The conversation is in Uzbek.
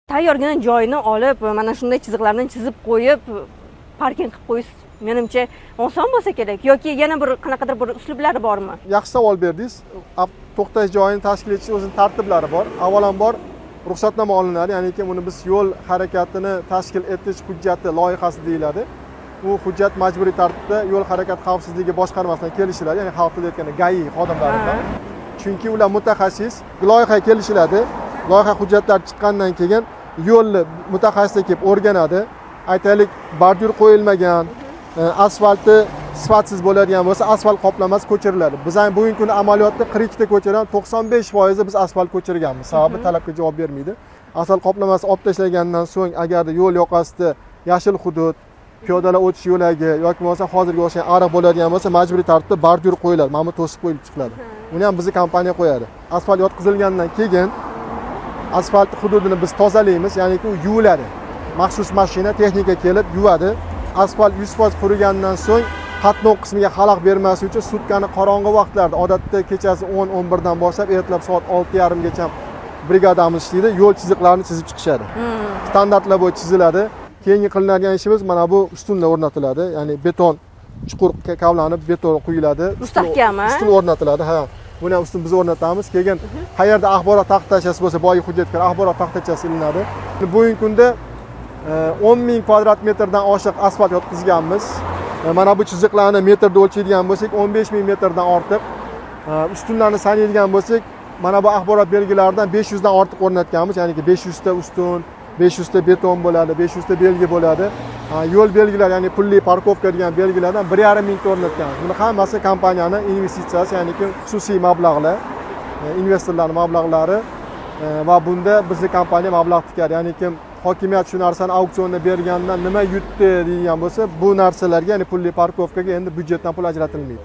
Tayyorgina joyini olib, mana shunday chiziqlarni chizib qo'yib, parking qilib qo'yish menimcha oson bo'lsa kerak yoki yana bir qanaqadir bir uslublari bormi? Yaxshi savol berdingiz. To'xtash joyini tashkil etish o'zining tartiblari bor. Avvalambor ruxsatnoma olinadi, ya'niki buni biz yo'l harakatini tashkil etish hujjati loyihasi deyiladi. Bu hujjat majburiy tartibda yo'l harakat xavfsizligi boshqarmasidan kelishiladi, ya'ni xalq tilida aytganda GAI xodimlaridan. Chunki ular mutaxassis, loyiha kelishiladi. Loyiha hujjatlari chiqqandan keyin yo'lni mutaxassislar kelib o'rganadi. Aytaylik, bordyur qo'yilmagan, asfalti sifatsiz bo'ladigan bo'lsa, asfalt qoplamasi ko'chiriladi. Biz ham bugungi kunda amaliyotda 42 ta ko'chadan 95% biz asfalt ko'chirganmiz. Sababi talabga javob bermaydi. Asfalt qoplamasi olib tashlagandan so'ng agarda yo'l yoqasida yashil hudud, piyodalar o'tish yo'lagi yoki bo'lmasa hozirga o'xshagan ariq bo'ladigan bo'lsa, majburiy tartibda bordyur qo'yiladi. Mana bu to'sib qo'yilib chiqiladi. Uni ham bizning kompaniya qo'yadi. Asfalt yotqizilgandan keyin asfalt hududini biz tozalaymiz, ya'ni u yuviladi. Maxsus mashina, texnika kelib yuvadi. Asfalt 100% qurigandan so'ng qatnov qismiga xalaqit bermaslik uchun sutkani qorong'i vaqtlarda, odatda kechasi 10-11 dan boshlab ertalab soat 6:30 gacha brigadamiz ishlaydi, yo'l chiziqlarini chizib chiqishadi. Standartlar bo'yicha chiziladi. Keyingi qilinadigan ishimiz mana bu ustunlar o'rnatiladi, ya'ni beton chuqur kavlanib beton quyiladi. Mustahkam, ustun o'rnatiladi, ha. Buni ham ustun biz o'rnatamiz. Keyin qayerda axborot taxtachasi bo'lsa, boyi hujjatga axborot taxtachasi ilinadi. Bugungi kunda 10,000 kvadrat metrdan oshiq asfalt yotqizganmiz. Mana bu chiziqlarni metrda o'lchaydigan bo'lsak, 15,000 metrdan ortiq. Ustunlarni sanaydigan bo'lsak, mana bu axborot belgilaridan 500 dan ortiq o'rnatganmiz. Ya'ni 500 ta ustun, 500 ta beton bo'ladi, 500 ta belgi bo'ladi. Yo'l belgilari, ya'ni pulli parkovka degan belgilardan 1,5 ming ta o'rnatganmiz. Buni hammasi kompaniyaning investitsiyasi, ya'ni xususiy mablag'lar, investorlarning mablag'lari va bunda bizning kompaniya mablag' tikadi. Ya'ni hokimiyat shu narsani auksionda bergandan nima yutdi deydigan bo'lsa, bu narsalarga, ya'ni pulli parkovkaga endi byudjetdan pul ajratilmaydi.